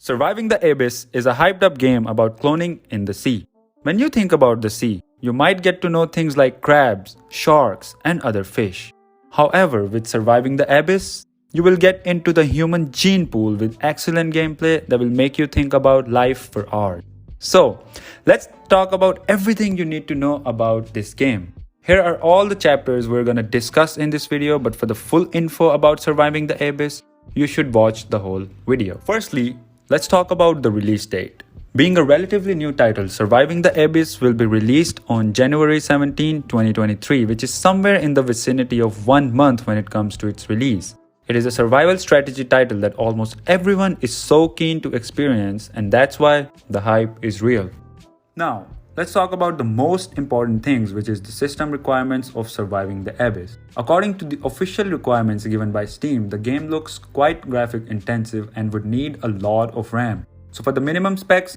Surviving the Abyss is a hyped up game about cloning in the sea. When you think about the sea, you might get to know things like crabs, sharks, and other fish. However, with Surviving the Abyss, you will get into the human gene pool with excellent gameplay that will make you think about life for hours. So, let's talk about everything you need to know about this game. Here are all the chapters we're gonna discuss in this video, but for the full info about Surviving the Abyss, you should watch the whole video. Firstly, let's talk about the release date. Being a relatively new title, Surviving the Abyss will be released on January 17, 2023, which is somewhere in the vicinity of 1 month when it comes to its release. It is a survival strategy title that almost everyone is so keen to experience, and that's why the hype is real. Now, let's talk about the most important things, which is the system requirements of Surviving the Abyss. According to the official requirements given by Steam, the game looks quite graphic intensive and would need a lot of RAM. So for the minimum specs,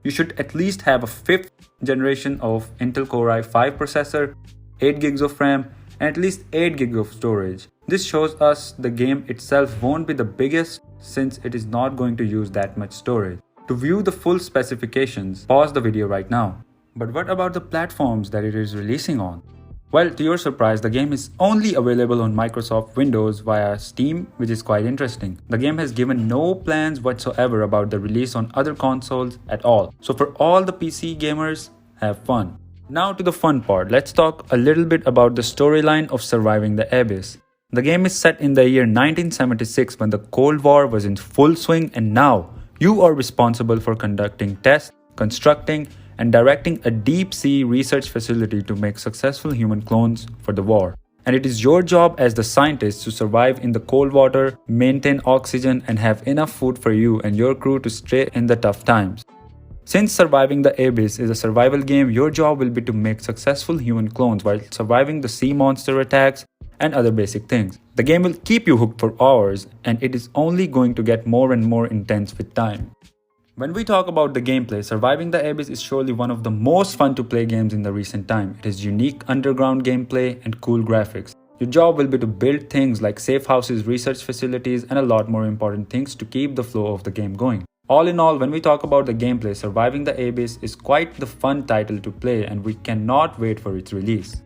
you should at least have a 5th generation of Intel Core i5 processor, 8 gigs of RAM, and at least 8 gigs of storage. This shows us the game itself won't be the biggest since it is not going to use that much storage. To view the full specifications, pause the video right now. But what about the platforms that it is releasing on? Well, to your surprise, the game is only available on Microsoft Windows via Steam, which is quite interesting. The game has given no plans whatsoever about the release on other consoles at all. So for all the PC gamers, have fun. Now to the fun part, let's talk a little bit about the storyline of Surviving the Abyss. The game is set in the year 1976 when the Cold War was in full swing, and now you are responsible for conducting tests, constructing, and directing a deep-sea research facility to make successful human clones for the war. And it is your job as the scientist to survive in the cold water, maintain oxygen, and have enough food for you and your crew to stay in the tough times. Since Surviving the Abyss is a survival game, your job will be to make successful human clones while surviving the sea monster attacks and other basic things. The game will keep you hooked for hours, and it is only going to get more and more intense with time. When we talk about the gameplay, Surviving the Abyss is surely one of the most fun to play games in the recent time. It has unique underground gameplay and cool graphics. Your job will be to build things like safe houses, research facilities, and a lot more important things to keep the flow of the game going. All in all, when we talk about the gameplay, Surviving the Abyss is quite the fun title to play, and we cannot wait for its release.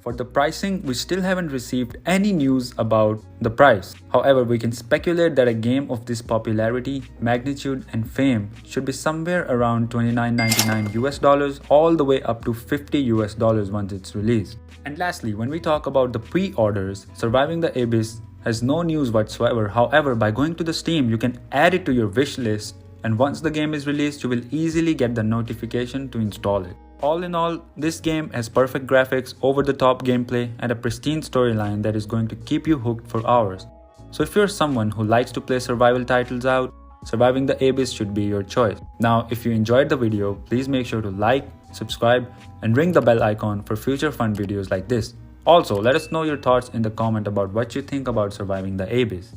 For the pricing, we still haven't received any news about the price. However, we can speculate that a game of this popularity, magnitude, and fame should be somewhere around $29.99 US all the way up to $50 US once it's released. And lastly, when we talk about the pre-orders, Surviving the Abyss has no news whatsoever. However, by going to the Steam, you can add it to your wish list, and once the game is released, you will easily get the notification to install it. All in all, this game has perfect graphics, over-the-top gameplay, and a pristine storyline that is going to keep you hooked for hours. So if you're someone who likes to play survival titles out, Surviving the Abyss should be your choice. Now, if you enjoyed the video, please make sure to like, subscribe, and ring the bell icon for future fun videos like this. Also, let us know your thoughts in the comment about what you think about Surviving the Abyss.